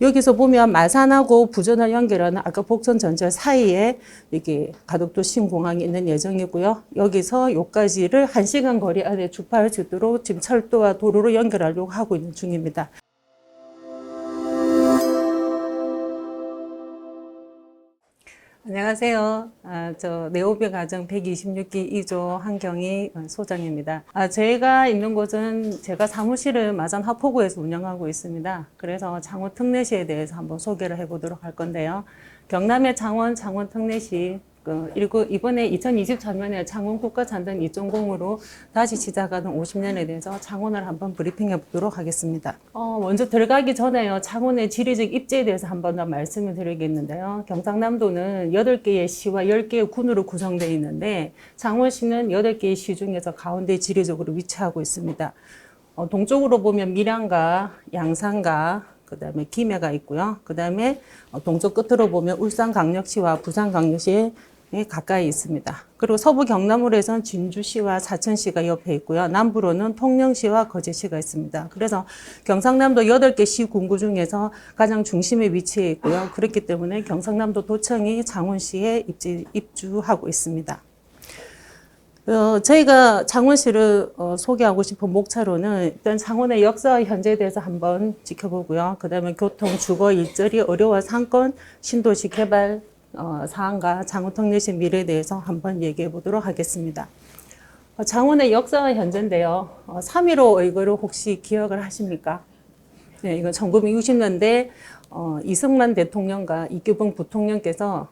여기서 보면 마산하고 부전을 연결하는 아까 복선 전철 사이에 이게 가덕도 신공항이 있는 예정이고요. 여기서 여기까지를 1시간 거리 안에 주파할 수 있도록 지금 철도와 도로로 연결하려고 하고 있는 중입니다. 안녕하세요. 저 네오비 가정 126기 2조 한경희 소장입니다. 제가 있는 곳은 제가 사무실을 마산 하포구에서 운영하고 있습니다. 그래서 창원 특례시에 대해서 한번 소개를 해보도록 할 건데요. 경남의 창원 특례시 이번에 2024년에 창원 국가잔당 2.0으로 다시 시작하는 50년에 대해서 창원을 한번 브리핑해 보도록 하겠습니다. 먼저 들어가기 전에요. 창원의 지리적 입지에 대해서 한번 더 말씀을 드리겠는데요. 경상남도는 8개의 시와 10개의 군으로 구성되어 있는데 창원시는 8개의 시 중에서 가운데 지리적으로 위치하고 있습니다. 동쪽으로 보면 밀양과 양산과 그 다음에 김해가 있고요. 그 다음에 동쪽 끝으로 보면 울산광역시와 부산광역시에 가까이 있습니다. 그리고 서부 경남으로에서는 진주시와 사천시가 옆에 있고요. 남부로는 통영시와 거제시가 있습니다. 그래서 경상남도 8개 시 군구 중에서 가장 중심에 위치해 있고요. 그렇기 때문에 경상남도 도청이 창원시에 입주하고 있습니다. 저희가 창원시를 소개하고 싶은 목차로는 일단 창원의 역사와 현재에 대해서 한번 지켜보고요. 그 다음에 교통, 주거, 일자리, 의료와 상권, 신도시 개발 사항과 창원 특례시 미래에 대해서 한번 얘기해 보도록 하겠습니다. 창원의 역사와 현재인데요. 3.15 의거를 혹시 기억을 하십니까? 네, 이건 1960년대 이승만 대통령과 이규봉 부통령께서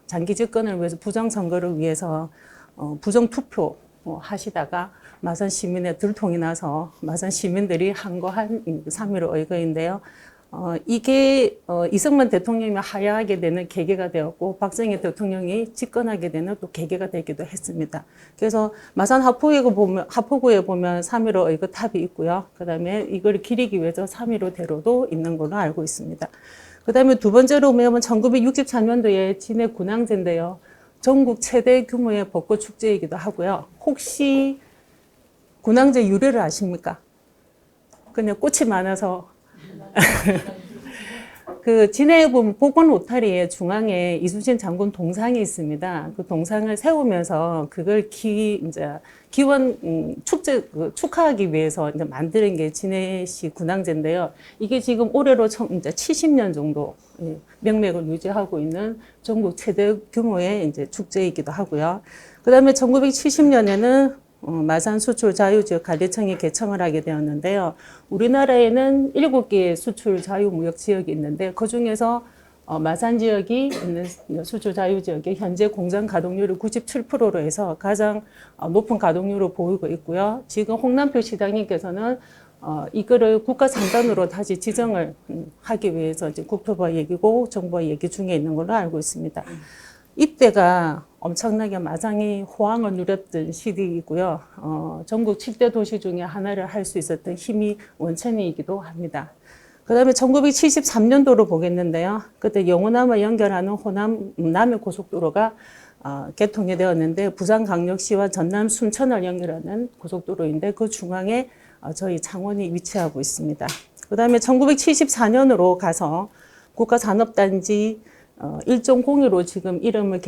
장기 집권을 위해서 부정선거를 위해서 부정투표 하시다가 마산 시민의 들통이 나서 마산 시민들이 항거한 3.15 의거인데요. 이게 이승만 대통령이 하야하게 되는 계기가 되었고 박정희 대통령이 집권하게 되는 또 계기가 되기도 했습니다. 그래서 마산 하포구에 보면 3.15 의거 탑이 있고요. 그 다음에 이걸 기리기 위해서 3.15 대로도 있는 걸로 알고 있습니다. 그 다음에 두 번째로 보면 1964년도에 진해 군항제인데요. 전국 최대 규모의 벚꽃 축제이기도 하고요. 혹시 군항제 유래를 아십니까? 그냥 꽃이 많아서 그 진해에 보면 복원 로타리의 중앙에 이순신 장군 동상이 있습니다. 그 동상을 세우면서 그걸 기원 축하하기 위해서 이제 만드는 게 진해시 군항제인데요. 이게 지금 올해로 이제 70년 정도 명맥을 유지하고 있는 전국 최대 규모의 이제 축제이기도 하고요. 그 다음에 1970년에는 마산 수출 자유지역 관리청이 개청을 하게 되었는데요. 우리나라에는 7개의 수출 자유무역 지역이 있는데 그 중에서 마산 지역이 있는 수출 자유지역에 현재 공장 가동률이 97%로 해서 가장 높은 가동률을 보이고 있고요. 지금 홍남표 시장님께서는 이거를 국가상단으로 다시 지정을 하기 위해서 이제 국토부와 얘기고 정부와 얘기 중에 있는 걸로 알고 있습니다. 이때가 엄청나게 마산이 호황을 누렸던 시기이고요. 전국 7대 도시 중에 하나를 할 수 있었던 힘이 원천이기도 합니다. 그 다음에 1973년도로 보겠는데요. 그때 영호남을 연결하는 호남 남해 고속도로가 개통이 되었는데 부산광역시와 전남 순천을 연결하는 고속도로인데 그 중앙에 저희 창원이 위치하고 있습니다. 그 다음에 1974년으로 가서 국가산업단지 1.0으로 지금 이름을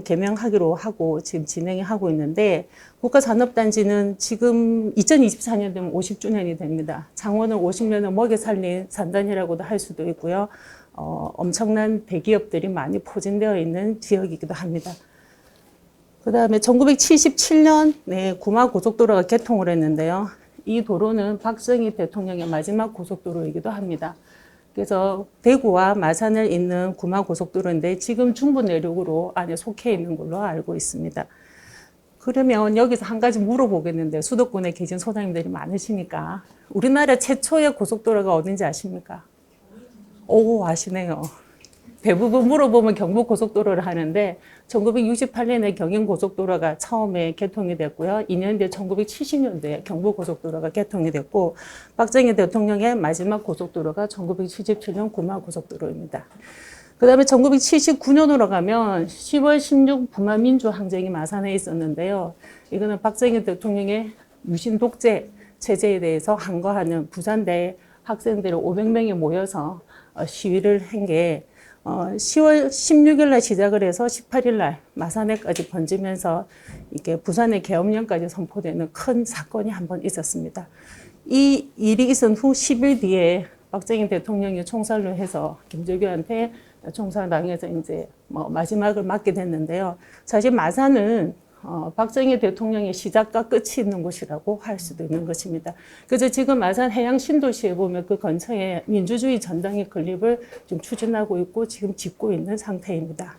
개명하기로 하고 지금 진행을 하고 있는데 국가산업단지는 지금 2024년 되면 50주년이 됩니다. 창원을 50년을 먹여 살린 산단이라고도 할 수도 있고요. 엄청난 대기업들이 많이 포진되어 있는 지역이기도 합니다. 그 다음에 1977년 구마고속도로가 개통을 했는데요. 이 도로는 박정희 대통령의 마지막 고속도로이기도 합니다. 그래서 대구와 마산을 잇는 구마고속도로인데 지금 중부 내륙으로 안에 속해 있는 걸로 알고 있습니다. 그러면 여기서 한 가지 물어보겠는데 수도권에 계신 소장님들이 많으시니까 우리나라 최초의 고속도로가 어딘지 아십니까? 오, 아시네요. 대부분 물어보면 경부고속도로를 하는데 1968년에 경인고속도로가 처음에 개통이 됐고요. 2년 뒤 1970년도에 경부고속도로가 개통이 됐고 박정희 대통령의 마지막 고속도로가 1977년 구마고속도로입니다. 그 다음에 1979년으로 가면 10월 16 북한민주항쟁이 마산에 있었는데요. 이거는 박정희 대통령의 유신 독재 체제에 대해서 항거하는 부산대 학생들이 500명이 모여서 시위를 한 게 10월 16일 날 시작을 해서 18일 날 마산에까지 번지면서 이게 부산의 계엄령까지 선포되는 큰 사건이 한 번 있었습니다. 이 일이 있은 후 10일 뒤에 박정희 대통령이 총살로 해서 김정규한테 총살당해서 이제 마지막을 맞게 됐는데요. 사실 마산은 박정희 대통령의 시작과 끝이 있는 곳이라고 할 수도 있는 것입니다. 그래서 지금 마산 해양 신도시에 보면 그 근처에 민주주의 전당의 건립을 좀 추진하고 있고 지금 짓고 있는 상태입니다.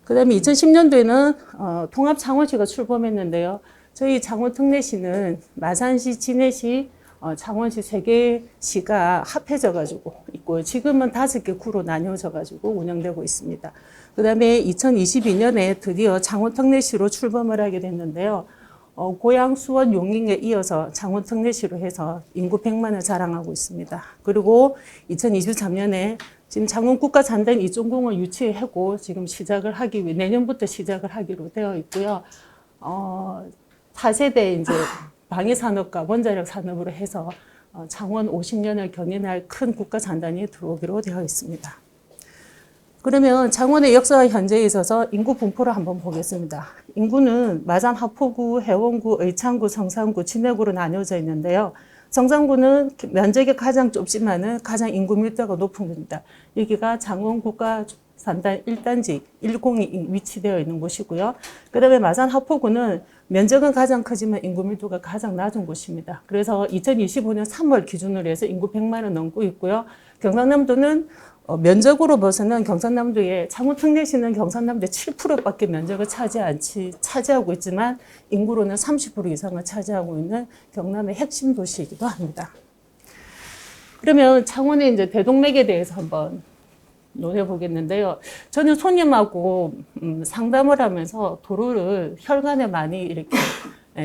그 다음에 2010년도에는 통합창원시가 출범했는데요. 저희 창원특례시는 마산시, 진해시, 창원시 3개 시가 합해져 가지고 있고요. 지금은 5개 구로 나뉘어져 가지고 운영되고 있습니다. 그 다음에 2022년에 드디어 창원특례시로 출범을 하게 됐는데요. 고양, 수원, 용인에 이어서 창원특례시로 해서 인구 100만을 자랑하고 있습니다. 그리고 2023년에 지금 창원국가잔당 이종공을 유치하고 지금 시작을 하기 위해 내년부터 시작을 하기로 되어 있고요. 4세대 이제 방위산업과 원자력 산업으로 해서 창원 50년을 견인할 큰 국가잔당이 들어오기로 되어 있습니다. 그러면 창원의 역사와 현재에 있어서 인구 분포를 한번 보겠습니다. 인구는 마산 하포구, 해원구, 의창구, 성산구, 진해구로 나뉘어져 있는데요. 성산구는 면적이 가장 좁지만은 가장 인구 밀도가 높은 겁니다. 여기가 창원 국가산단 1단지 102이 위치되어 있는 곳이고요. 그 다음에 마산 하포구는 면적은 가장 크지만 인구 밀도가 가장 낮은 곳입니다. 그래서 2025년 3월 기준으로 해서 인구 100만을 넘고 있고요. 경상남도는 면적으로 봐서는 경상남도의 창원특례시는 경상남도의 7%밖에 면적을 차지하고 있지만 인구로는 30% 이상을 차지하고 있는 경남의 핵심 도시이기도 합니다. 그러면 창원의 이제 대동맥에 대해서 한번 논해 보겠는데요. 저는 손님하고 상담을 하면서 도로를 혈관에 많이 이렇게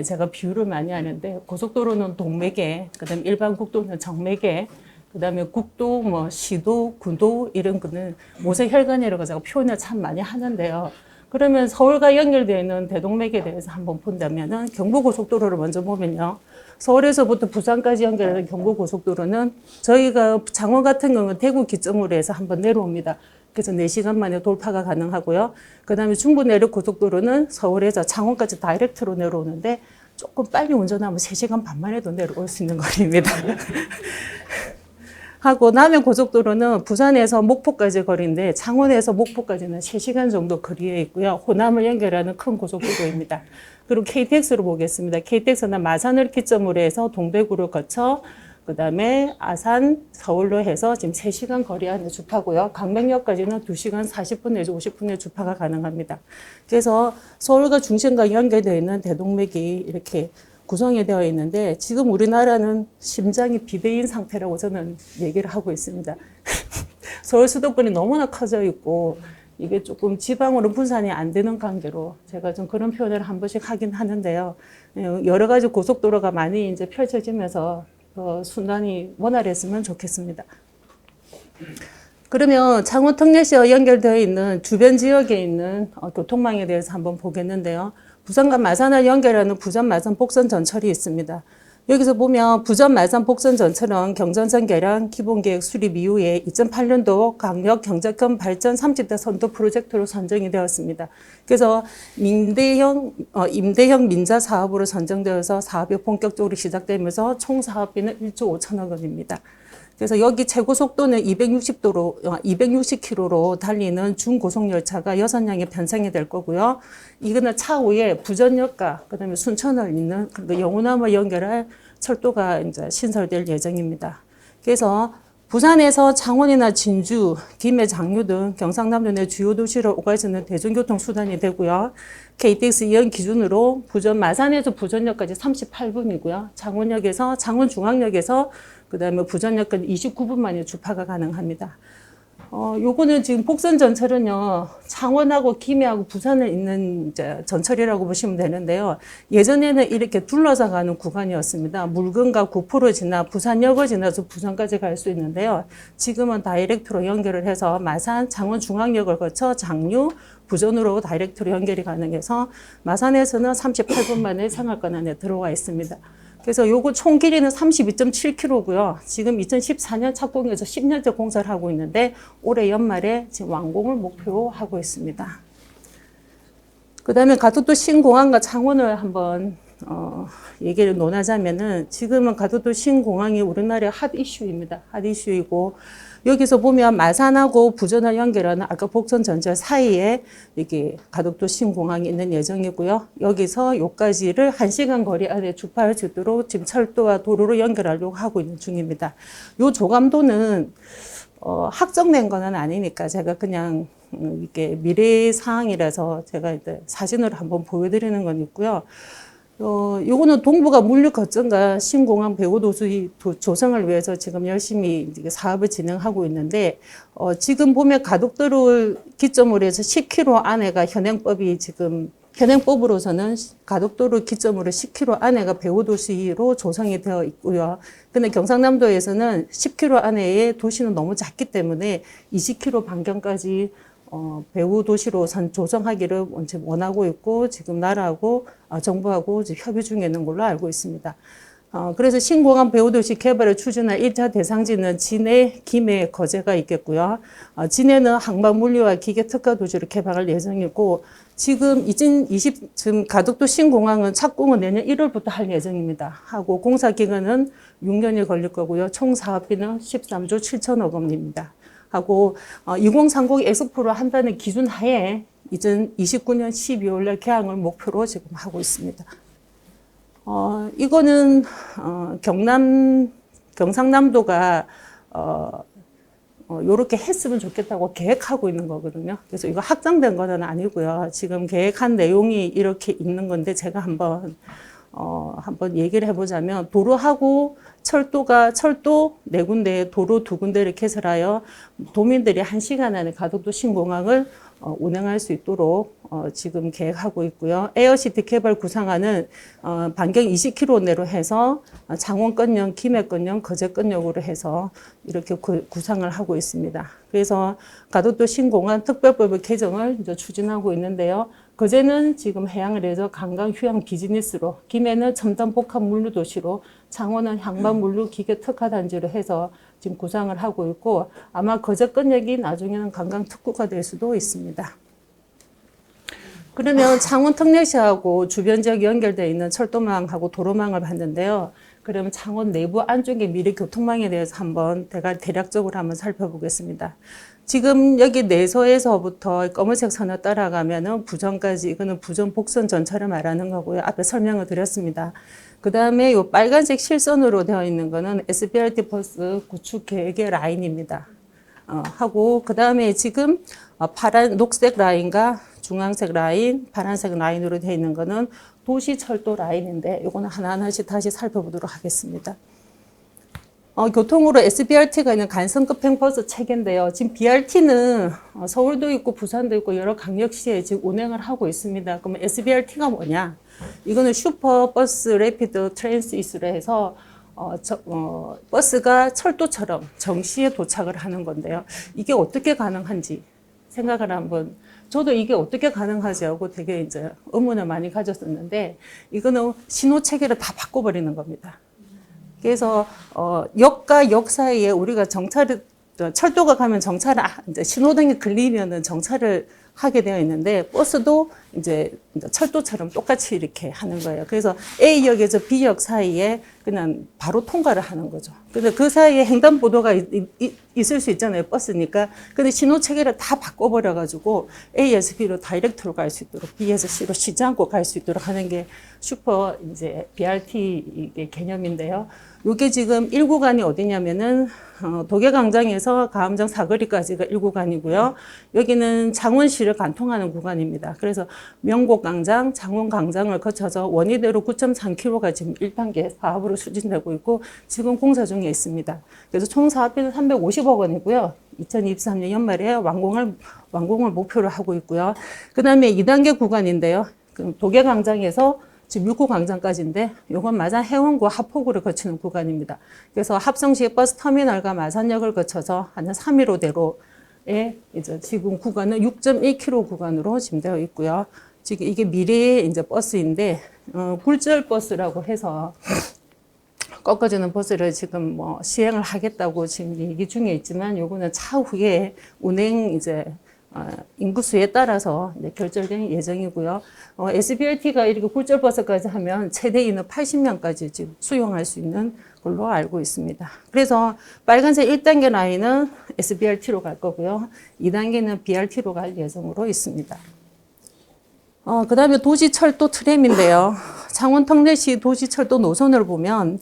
제가 비유를 많이 하는데 고속도로는 동맥에, 그다음에 일반 국도는 정맥에, 그다음에 국도, 시도, 군도 이런 거는 모세 혈관이라고 제가 표현을 참 많이 하는데요. 그러면 서울과 연결되어 있는 대동맥에 대해서 한번 본다면은 경부고속도로를 먼저 보면요. 서울에서부터 부산까지 연결하는 경부고속도로는 저희가 창원 같은 경우는 대구 기점으로 해서 한번 내려옵니다. 그래서 4시간 만에 돌파가 가능하고요. 그 다음에 중부 내륙 고속도로는 서울에서 창원까지 다이렉트로 내려오는데 조금 빨리 운전하면 3시간 반 만에도 내려올 수 있는 거리입니다. 하고 남해 고속도로는 부산에서 목포까지 거리인데 창원에서 목포까지는 3시간 정도 거리에 있고요. 호남을 연결하는 큰 고속도로입니다. 그리고 KTX로 보겠습니다. KTX는 마산을 기점으로 해서 동대구를 거쳐 그다음에 아산, 서울로 해서 지금 3시간 거리 안에 주파고요. 강릉역까지는 2시간 40분 내지 50분의 주파가 가능합니다. 그래서 서울과 중심과 연결되어 있는 대동맥이 이렇게 구성이 되어 있는데 지금 우리나라는 심장이 비대인 상태라고 저는 얘기를 하고 있습니다. 서울 수도권이 너무나 커져 있고 이게 조금 지방으로 분산이 안 되는 관계로 제가 좀 그런 표현을 한 번씩 하긴 하는데요. 여러 가지 고속도로가 많이 이제 펼쳐지면서 순환이 원활했으면 좋겠습니다. 그러면 창원특례시와 연결되어 있는 주변 지역에 있는 교통망에 대해서 한번 보겠는데요. 부산과 마산을 연결하는 부산-마산 복선 전철이 있습니다. 여기서 보면 부산-마산 복선 전철은 경전선 개량 기본계획 수립 이후에 2008년도 강력 경작권 발전 30대 선도 프로젝트로 선정이 되었습니다. 그래서 임대형 민자 사업으로 선정되어서 사업이 본격적으로 시작되면서 총 사업비는 1조 5천억 원입니다. 그래서 여기 최고 속도는 260km로 달리는 중고속열차가 6량이 편성이 될 거고요. 이거는 차후에 부전역과 그다음에 순천을 잇는 영호남을 연결할 철도가 이제 신설될 예정입니다. 그래서 부산에서 창원이나 진주, 김해, 장류 등 경상남도 내 주요 도시를 오가지는 대중교통 수단이 되고요. KTX 이용 기준으로 마산에서 부전역까지 38분이고요. 창원역에서 창원중앙역에서 그다음에 부전역까지 29분 만에 주파가 가능합니다. 요거는 지금 복선 전철은요, 창원하고 김해하고 부산을 잇는 이제 전철이라고 보시면 되는데요. 예전에는 이렇게 둘러서 가는 구간이었습니다. 물건과 구포를 지나 부산역을 지나서 부산까지 갈 수 있는데요. 지금은 다이렉트로 연결을 해서 마산, 창원 중앙역을 거쳐 장류, 부전으로 다이렉트로 연결이 가능해서 마산에서는 38분 만에 생활권 안에 들어와 있습니다. 그래서 요거 총 길이는 32.7km고요. 지금 2014년 착공해서 10년째 공사를 하고 있는데 올해 연말에 지금 완공을 목표로 하고 있습니다. 그 다음에 가덕도 신공항과 창원을 한번 얘기를 논하자면은 지금은 가덕도 신공항이 우리나라의 핫 이슈입니다. 핫 이슈이고 여기서 보면 마산하고 부전을 연결하는 아까 복선 전철 사이에 이게 가덕도 신공항이 있는 예정이고요. 여기서 여기까지를 1시간 거리 안에 주파할 수 있도록 지금 철도와 도로로 연결하려고 하고 있는 중입니다. 요 조감도는 확정된 거는 아니니까 제가 그냥 이게 미래 사항이라서 제가 이제 사진으로 한번 보여드리는 건 있고요. 요거는 동부가 물류 거점과 신공항 배후도시 조성을 위해서 지금 열심히 사업을 진행하고 있는데, 지금 보면 가덕도를 기점으로 해서 10km 안에가 현행법으로서는 가덕도를 기점으로 10km 안에가 배후도시로 조성이 되어 있고요. 근데 경상남도에서는 10km 안에의 도시는 너무 작기 때문에 20km 반경까지 배후 도시로 조성하기를 원하고 있고 지금 나라하고 정부하고 협의 중에 있는 걸로 알고 있습니다. 그래서 신공항 배후도시 개발을 추진할 1차 대상지는 진해, 김해, 거제가 있겠고요. 진해는 항만 물류와 기계 특화 도시를 개발할 예정이고 지금 가덕도 신공항은 착공은 내년 1월부터 할 예정입니다. 하고 공사 기간은 6년이 걸릴 거고요. 총 사업비는 13조 7천억 원입니다. 하고 2030 엑스포를 한다는 기준 하에 2029년 12월날 개항을 목표로 지금 하고 있습니다. 이거는 경상남도가 요렇게 했으면 좋겠다고 계획하고 있는 거거든요. 그래서 이거 확정된 건 아니고요. 지금 계획한 내용이 이렇게 있는 건데 제가 한번 얘기를 해보자면 도로하고 철도 4군데, 도로 2군데를 개설하여 도민들이 1시간 안에 가덕도 신공항을 운행할 수 있도록 지금 계획하고 있고요. 에어시티 개발 구상안은 반경 20km 내로 해서 창원권역, 김해권역, 거제권역으로 해서 이렇게 구상을 하고 있습니다. 그래서 가덕도 신공항 특별법의 개정을 이제 추진하고 있는데요. 거제는 지금 해양을 해서 관광 휴양 비즈니스로, 김해는 첨단 복합 물류 도시로, 창원은 항만 물류 기계 특화 단지로 해서 지금 구상을 하고 있고 아마 거제권역이 나중에는 관광 특구가 될 수도 있습니다. 그러면 창원 특례시하고 주변 지역이 연결되어 있는 철도망하고 도로망을 봤는데요. 그러면 창원 내부 안쪽의 미래 교통망에 대해서 한번 대략적으로 한번 살펴보겠습니다. 지금 여기 내서에서부터 검은색 선을 따라가면은 부전까지, 이거는 부전 복선 전철을 말하는 거고요. 앞에 설명을 드렸습니다. 그 다음에 이 빨간색 실선으로 되어 있는 거는 SBRT 버스 구축 계획의 라인입니다. 하고 그 다음에 지금 녹색 라인과 중앙색 라인, 파란색 라인으로 되어 있는 거는 도시철도 라인인데 이거는 하나하나씩 다시 살펴보도록 하겠습니다. 교통으로 SBRT가 있는 간선급 버스 체계인데요. 지금 BRT는 서울도 있고 부산도 있고 여러 강력시에 지금 운행을 하고 있습니다. 그러면 SBRT가 뭐냐? 이거는 슈퍼버스 레피드 트랜시스로 해서 버스가 철도처럼 정시에 도착을 하는 건데요. 이게 어떻게 가능한지 생각을 한번, 저도 이게 어떻게 가능하지 하고 되게 이제 의문을 많이 가졌었는데 이거는 신호 체계를 다 바꿔버리는 겁니다. 그래서 역과 역 사이에 우리가 철도가 가면 정차를 이제 신호등이 걸리면은 정차를 하게 되어 있는데 버스도 이제 철도처럼 똑같이 이렇게 하는 거예요. 그래서 A역에서 B역 사이에 그냥 바로 통과를 하는 거죠. 근데 그 사이에 횡단보도가 있을 수 있잖아요. 버스니까. 근데 신호 체계를 다 바꿔버려 가지고 A에서 B로 다이렉트로 갈 수 있도록, B에서 C로 쉬지 않고 갈 수 있도록 하는 게 슈퍼 이제 BRT 개념인데요. 이게 지금 1구간이 어디냐면은 도계광장에서 가암정 사거리까지가 1구간이고요. 여기는 창원시를 관통하는 구간입니다. 그래서 명곡광장, 창원광장을 거쳐서 원희대로 9.3km가 지금 1단계 사업으로 추진되고 있고 지금 공사 중에 있습니다. 그래서 총 사업비는 350억 원이고요. 2023년 연말에 완공을 목표로 하고 있고요. 그 다음에 2단계 구간인데요. 도계광장에서 지금 6구 광장까지인데 이건 마산 해운구 합포구를 거치는 구간입니다. 그래서 합성시 버스 터미널과 마산역을 거쳐서 하는 315대로에 이제 지금 구간은 6.1km 구간으로 지금 되어 있고요. 지금 이게 미래의 이제 버스인데 굴절 버스라고 해서 꺾어지는 버스를 지금 뭐 시행을 하겠다고 지금 얘기 중에 있지만 요거는 차후에 운행 이제 인구수에 따라서 이제 결정될 예정이고요. SBRT가 이렇게 굴절버스까지 하면 최대 인원 80명까지 지금 수용할 수 있는 걸로 알고 있습니다. 그래서 빨간색 1단계 라인은 SBRT로 갈 거고요. 2단계는 BRT로 갈 예정으로 있습니다. 그 다음에 도시철도 트램인데요. 창원 턱내시 도시철도 노선을 보면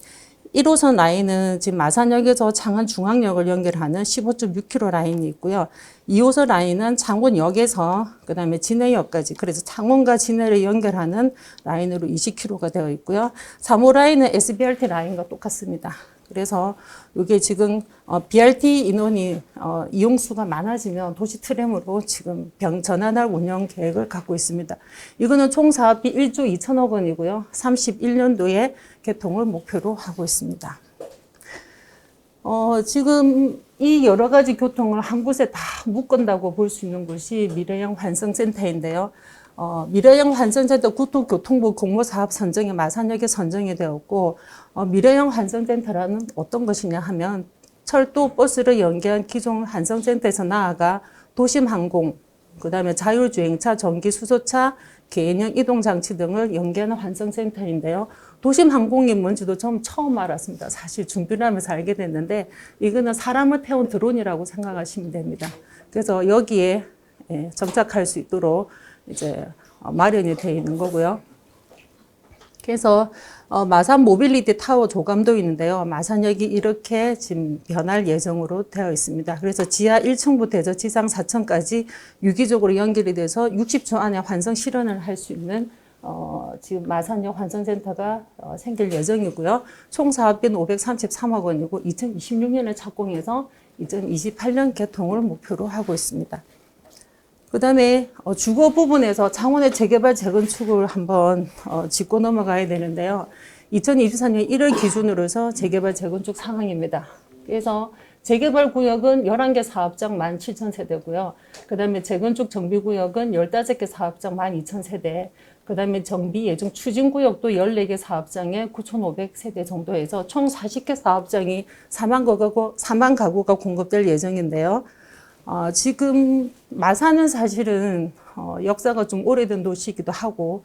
1호선 라인은 지금 마산역에서 창안중앙역을 연결하는 15.6km 라인이 있고요. 2호선 라인은 창원역에서 그 다음에 진해역까지, 그래서 창원과 진해를 연결하는 라인으로 20km가 되어 있고요. 3호 라인은 SBRT 라인과 똑같습니다. 그래서 이게 지금 BRT 인원이 이용수가 많아지면 도시 트램으로 지금 전환할 운영 계획을 갖고 있습니다. 이거는 총 사업비 1조 2천억 원이고요. 31년도에 개통을 목표로 하고 있습니다. 지금 이 여러 가지 교통을 한 곳에 다 묶은다고 볼 수 있는 곳이 미래형 환승센터인데요. 미래형 환승센터 국토교통부 공모사업 선정에 마산역에 선정이 되었고, 미래형 환승센터라는 어떤 것이냐 하면 철도 버스를 연계한 기존 환승센터에서 나아가 도심항공, 그 다음에 자율주행차, 전기수소차, 개인형 이동장치 등을 연계하는 환승센터인데요. 도심항공이 뭔지도 처음 알았습니다. 사실 준비를 하면서 알게 됐는데 이거는 사람을 태운 드론이라고 생각하시면 됩니다. 그래서 여기에 정착할 수 있도록 이제 마련이 되어 있는 거고요. 그래서 마산 모빌리티 타워 조감도 있는데요. 마산역이 이렇게 지금 변할 예정으로 되어 있습니다. 그래서 지하 1층부터 해서 지상 4층까지 유기적으로 연결이 돼서 60초 안에 환승 실현을 할 수 있는 지금 마산역 환승센터가 생길 예정이고요. 총 사업비는 533억 원이고 2026년에 착공해서 2028년 개통을 목표로 하고 있습니다. 그 다음에 주거 부분에서 창원의 재개발 재건축을 한번 짚고 넘어가야 되는데요. 2024년 1월 기준으로 해서 재개발 재건축 상황입니다. 그래서 재개발 구역은 11개 사업장 17,000세대고요. 그 다음에 재건축 정비구역은 15개 사업장 12,000세대. 그 다음에 정비 예정 추진구역도 14개 사업장에 9,500세대 정도 해서 총 40개 사업장이 4만 가구가 공급될 예정인데요. 지금 마산은 사실은 역사가 좀 오래된 도시이기도 하고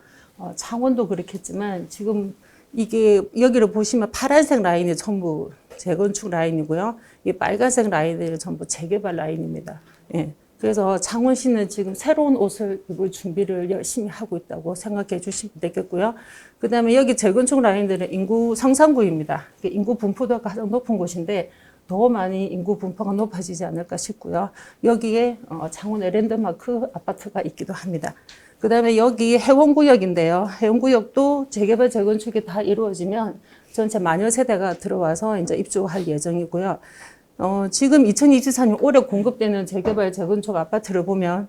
창원도 그렇겠지만 지금 이게 여기를 보시면 파란색 라인이 전부 재건축 라인이고요. 이 빨간색 라인은 전부 재개발 라인입니다. 예. 그래서 창원시는 지금 새로운 옷을 입을 준비를 열심히 하고 있다고 생각해 주시면 되겠고요. 그 다음에 여기 재건축 라인들은 인구 성산구입니다. 인구 분포도가 가장 높은 곳인데 더 많이 인구 분포가 높아지지 않을까 싶고요. 여기에 창원의 랜드마크 아파트가 있기도 합니다. 그 다음에 여기 해원구역인데요. 해원구역도 재개발 재건축이 다 이루어지면 전체 만여 세대가 들어와서 이제 입주할 예정이고요. 지금 2024년 올해 공급되는 재개발 재건축 아파트를 보면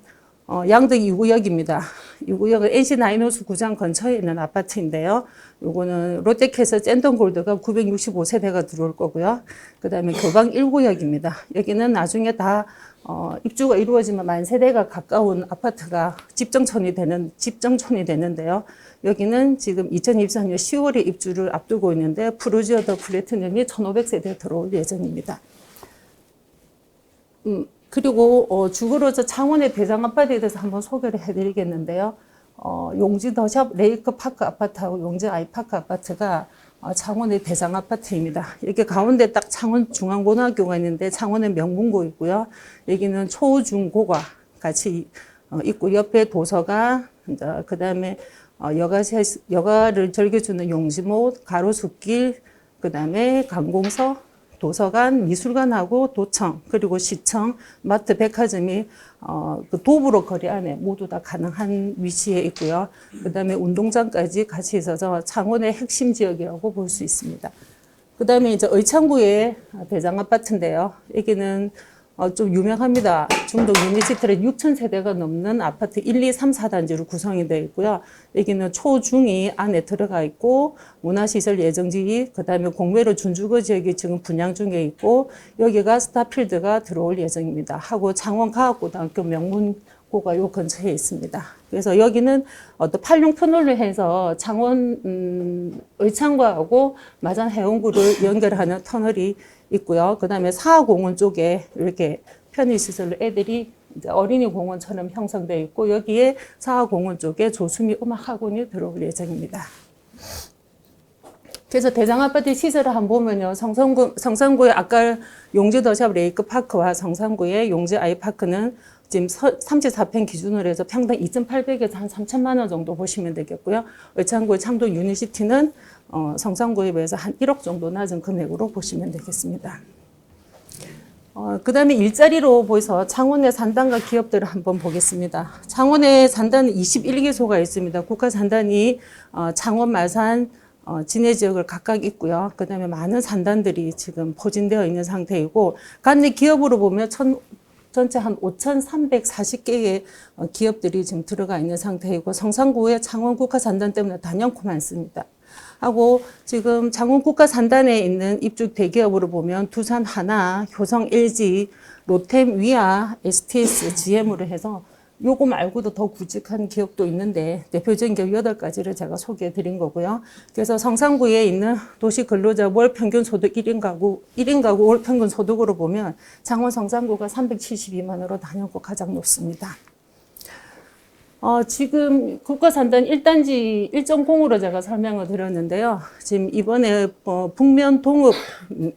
양덕 2구역입니다. 2구역은 NC 나인호수 구장 근처에 있는 아파트인데요. 요거는 롯데캐슬 샌던골드가 965세대가 들어올 거고요. 그 다음에 교방 1구역입니다. 여기는 나중에 다 입주가 이루어지면 10,000세대가 가까운 아파트가 집정촌이 되는데요. 여기는 지금 2024년 10월에 입주를 앞두고 있는데 푸르지오 더 플래티넘이 1,500세대 들어올 예정입니다. 그리고 주거로서 창원의 대장 아파트에 대해서 한번 소개를 해드리겠는데요. 용지 더샵 레이크 파크 아파트하고 용지 아이파크 아파트가 창원의 대장 아파트입니다. 여기 가운데 딱 창원 중앙고등학교가 있는데 창원의 명문고 있고요. 여기는 초, 중, 고가 같이 있고 옆에 도서관, 그 다음에 여가를 즐겨주는 용지못, 가로수길, 그 다음에 관공서, 도서관, 미술관하고 도청, 그리고 시청, 마트, 백화점이 그 도보로 거리 안에 모두 다 가능한 위치에 있고요. 그 다음에 운동장까지 같이 있어서 창원의 핵심 지역이라고 볼 수 있습니다. 그 다음에 이제 의창구의 대장 아파트인데요. 여기는 좀 유명합니다. 중동 유니시티를 6,000세대가 넘는 아파트 1, 2, 3, 4단지로 구성이 되어 있고요. 여기는 초, 중이 안에 들어가 있고 문화시설 예정지, 그 다음에 공매로 준주거 지역이 지금 분양 중에 있고 여기가 스타필드가 들어올 예정입니다. 하고 창원과학고등학교 명문 고가 요 근처에 있습니다. 그래서 여기는 또 팔룡 터널로 해서 창원 의창구하고 마산 해운구를 연결하는 터널이 있고요. 그 다음에 사하공원 쪽에 이렇게 편의시설로 애들이 이제 어린이 공원처럼 형성되어 있고, 여기에 사하공원 쪽에 조수미 음악학원이 들어올 예정입니다. 그래서 대장아파트 시설을 한번 보면요. 성산구의 아까 용지 더샵 레이크파크와 성산구의 용지 아이파크는 지금 34평 기준으로 해서 평당 2,800에서 한 3천만 원 정도 보시면 되겠고요. 의창구의 창동 유니시티는 성산구에 비해서 한 1억 정도 낮은 금액으로 보시면 되겠습니다. 그 다음에 일자리로 보여서 창원의 산단과 기업들을 한번 보겠습니다. 창원의 산단은 21개소가 있습니다. 국가 산단이 창원, 마산, 진해 지역을 각각 있고요. 그 다음에 많은 산단들이 지금 포진되어 있는 상태이고, 관내 기업으로 보면 전체 한 5,340개의 기업들이 지금 들어가 있는 상태이고, 성산구의 창원 국가 산단 때문에 단연코 많습니다. 하고 지금 창원 국가 산단에 있는 입주 대기업으로 보면 두산 하나, 효성 LG, 롯템 위아, STS, GM으로 해서 요거 말고도 더 굵직한 기업도 있는데 대표적인 기업 8가지를 제가 소개해 드린 거고요. 그래서 성산구에 있는 도시 근로자 월 평균 소득 1인 가구 월 평균 소득으로 보면 창원 성산구가 372만 원으로 단연코 가장 높습니다. 지금 국가산단 1단지 1.0으로 제가 설명을 드렸는데요. 지금 이번에 북면 동읍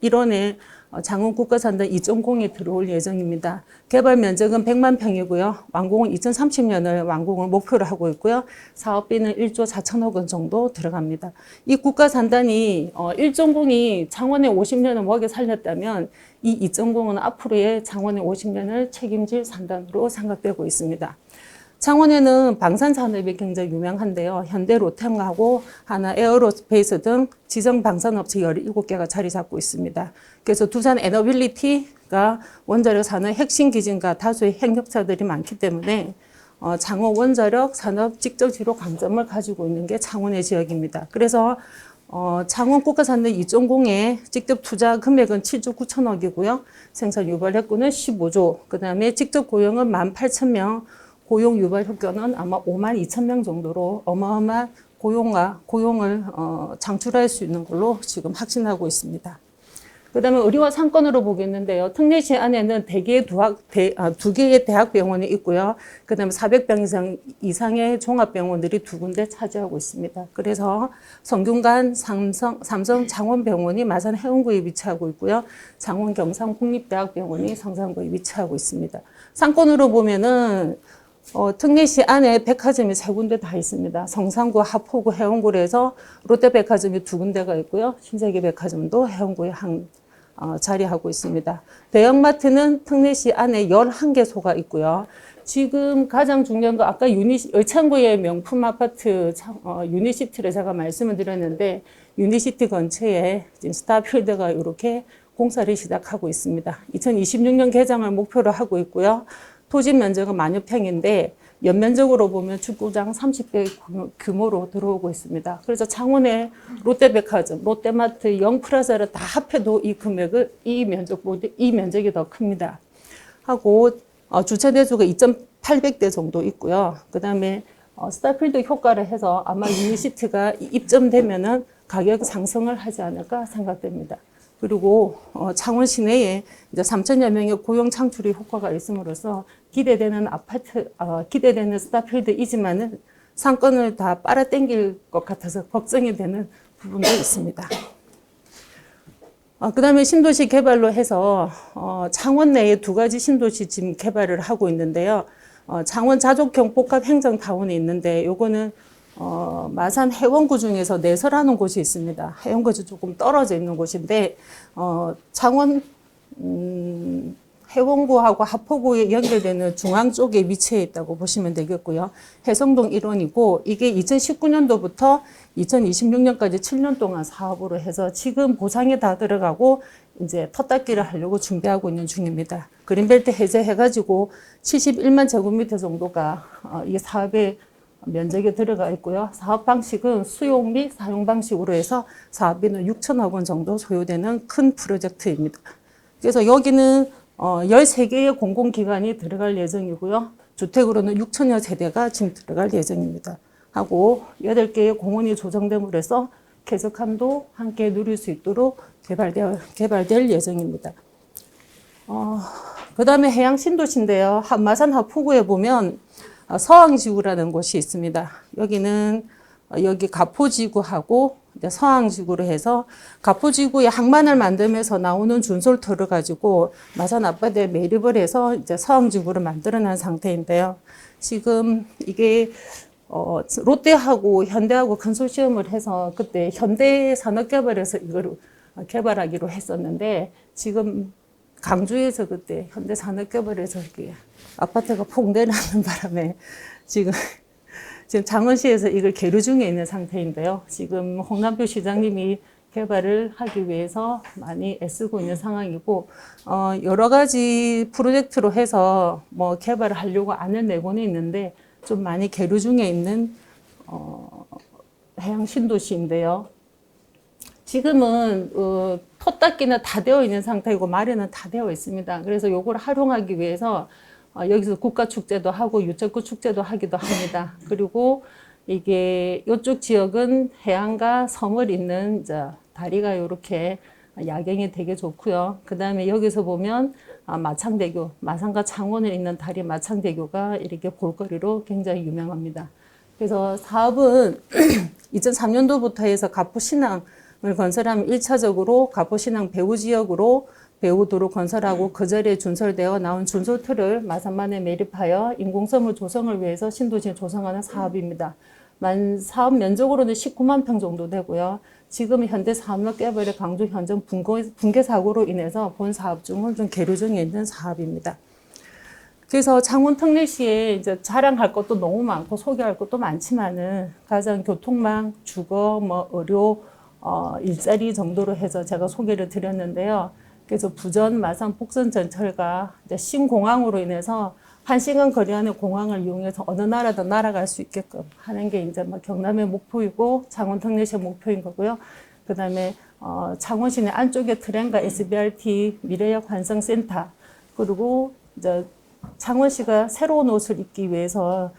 일원에 창원 국가산단 2.0이 들어올 예정입니다. 개발 면적은 100만 평이고요. 완공은 2030년을 완공을 목표로 하고 있고요. 사업비는 1조 4천억 원 정도 들어갑니다. 이 국가산단이 1.0이 창원의 50년을 먹여 살렸다면 이 2.0은 앞으로의 창원의 50년을 책임질 산단으로 생각되고 있습니다. 창원에는 방산 산업이 굉장히 유명한데요. 현대 로템하고 하나 에어로스페이스 등 지정 방산업체 17개가 자리 잡고 있습니다. 그래서 두산 에너빌리티가 원자력 산업 핵심 기진과 다수의 협력사들이 많기 때문에 창원 원자력 산업 직접지로 강점을 가지고 있는 게 창원의 지역입니다. 그래서 창원 국가산업 2.0에 직접 투자 금액은 7조 9천억이고요. 생산 유발 핵구는 15조, 그 다음에 직접 고용은 18,000명, 고용 유발 효과는 아마 5만 2천 명 정도로 어마어마한 고용을 창출할 수 있는 걸로 지금 확신하고 있습니다. 그 다음에 의료와 상권으로 보겠는데요. 특례시 안에는 두 개의 대학병원이 있고요. 그 다음에 400병 이상의 종합병원들이 2군데 차지하고 있습니다. 그래서 성균관, 삼성 창원병원이 마산 해운구에 위치하고 있고요. 창원 경상국립대학병원이 성산구에 위치하고 있습니다. 상권으로 보면은 특례시 안에 백화점이 3군데 다 있습니다. 성산구, 하포구, 해운구로 해서 롯데백화점이 2군데가 있고요. 신세계백화점도 해운구에 자리하고 있습니다. 대형마트는 특례시 안에 11개소가 있고요. 지금 가장 중요한 거 아까 의창구의 명품 아파트 유니시티를 제가 말씀을 드렸는데, 유니시티 근처에 지금 스타필드가 이렇게 공사를 시작하고 있습니다. 2026년 개장을 목표로 하고 있고요. 토지 면적은 만여 평인데 연면적으로 보면 축구장 30개 규모로 들어오고 있습니다. 그래서 창원의 롯데백화점, 롯데마트, 영플라자를 다 합해도 이 면적이 더 큽니다. 하고 주차 대수가 2,800대 정도 있고요. 그 다음에 스타필드 효과를 해서 아마 유니시티가 입점되면은 가격 상승을 하지 않을까 생각됩니다. 그리고 창원 시내에 이제 3천여 명의 고용 창출의 효과가 있음으로써 기대되는 기대되는 스타필드이지만은 상권을 다 빨아당길 것 같아서 걱정이 되는 부분도 있습니다. 그 다음에 신도시 개발로 해서 창원 내에 2가지 신도시 지금 개발을 하고 있는데요. 창원 자족형 복합 행정타운이 있는데 요거는 마산 해원구 중에서 내설하는 곳이 있습니다. 해원구에서 조금 떨어져 있는 곳인데 창원 해원구하고 하포구에 연결되는 중앙 쪽에 위치해 있다고 보시면 되겠고요. 해성동 일원이고 이게 2019년도부터 2026년까지 7년 동안 사업으로 해서 지금 보상에 다 들어가고 이제 텄닦기를 하려고 준비하고 있는 중입니다. 그린벨트 해제해가지고 71만 제곱미터 정도가 이 사업에 면적에 들어가 있고요. 사업 방식은 수용 및 사용 방식으로 해서 사업비는 6천억 원 정도 소요되는 큰 프로젝트입니다. 그래서 여기는 13개의 공공기관이 들어갈 예정이고요. 주택으로는 6천여 세대가 지금 들어갈 예정입니다. 하고 8개의 공원이 조성됨으로 해서 쾌적함도 함께 누릴 수 있도록 개발될 예정입니다. 그 다음에 해양 신도시인데요. 마산 하포구에 보면 서항지구라는 곳이 있습니다. 여기는 여기 가포지구하고 서항지구로 해서 가포지구에 항만을 만들면서 나오는 준솔토를 가지고 마산 앞바다에 매립을 해서 이제 서항지구를 만들어낸 상태인데요. 지금 이게 롯데하고 현대하고 컨소시엄을 해서 그때 현대산업개발에서 이걸 개발하기로 했었는데 지금 강주에서 그때 현대산업개발에서 이렇게 아파트가 폭 내려가는 바람에 지금 창원시에서 이걸 계류 중에 있는 상태인데요. 지금 홍남표 시장님이 개발을 하기 위해서 많이 애쓰고 있는 상황이고, 여러 가지 프로젝트로 해서 뭐 개발을 하려고 안을 내고는 있는데, 좀 많이 계류 중에 있는, 해양 신도시인데요. 지금은, 토 닦기는 다 되어 있는 상태이고, 마련은 다 되어 있습니다. 그래서 요걸 활용하기 위해서 여기서 국가축제도 하고 유채꽃 축제도 하기도 합니다. 그리고 이게 이쪽 지역은 해안과 섬을 잇는 이제 다리가 이렇게 야경이 되게 좋고요. 그 다음에 여기서 보면 마창대교, 마산과 창원을 잇는 다리 마창대교가 이렇게 볼거리로 굉장히 유명합니다. 그래서 사업은 2003년도부터 해서 가포신항을 건설하면 1차적으로 가포신항 배후지역으로 배후도로 건설하고 그 자리에 준설되어 나온 준솔틀을 마산만에 매립하여 인공섬을 조성을 위해서 신도시를 조성하는 사업입니다. 사업 면적으로는 19만 평 정도 되고요. 지금 현대산업개발의 강주 현장 붕괴 사고로 인해서 본 사업 중은 좀 계류 중에 있는 사업입니다. 그래서 창원 특례시에 이제 자랑할 것도 너무 많고 소개할 것도 많지만은 가장 교통망, 주거, 의료, 일자리 정도로 해서 제가 소개를 드렸는데요. 그래서 부전, 마산, 복선 전철과 이제 신공항으로 인해서 1시간 거리 안에 공항을 이용해서 어느 나라든 날아갈 수 있게끔 하는 게 이제 경남의 목표이고 창원 특례시의 목표인 거고요. 그 다음에 창원시내 안쪽에 트램과 SBRT 미래역 환승센터 그리고 이제 창원시가 새로운 옷을 입기 위해서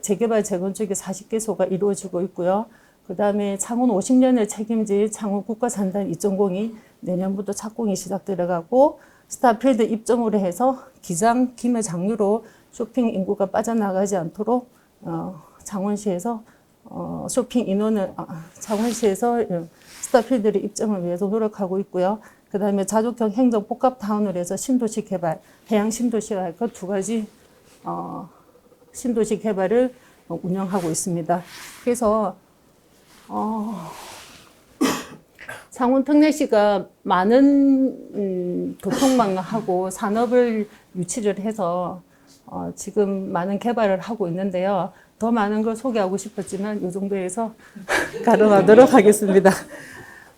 재개발 재건축이 40개소가 이루어지고 있고요. 그 다음에 창원 50년을 책임진 창원 국가산단 2.0이 내년부터 착공이 시작 들어가고 스타필드 입점으로 해서 기장, 김해 장류로 쇼핑 인구가 빠져나가지 않도록 창원시에서 쇼핑 인원을 창원시에서 스타필드를 입점을 위해서 노력하고 있고요. 그 다음에 자족형 행정 복합타운으로 해서 신도시 개발, 해양 신도시와 할 것 두 가지 신도시 개발을 운영하고 있습니다. 그래서 창원 특례시가 많은 교통망하고 산업을 유치를 해서 지금 많은 개발을 하고 있는데요. 더 많은 걸 소개하고 싶었지만 이 정도에서 가름하도록 하겠습니다.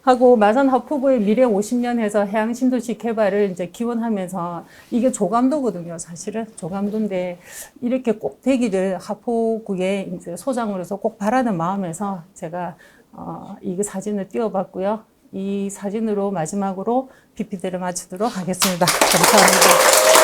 하고 마산 하포구의 미래 50년 해서 해양 신도시 개발을 이제 기원하면서 이게 조감도거든요. 사실은 조감도인데 이렇게 꼭 되기를 하포구의 이제 소장으로서 꼭 바라는 마음에서 제가 이 사진을 띄워봤고요. 이 사진으로 마지막으로 PPT를 마치도록 하겠습니다. 감사합니다.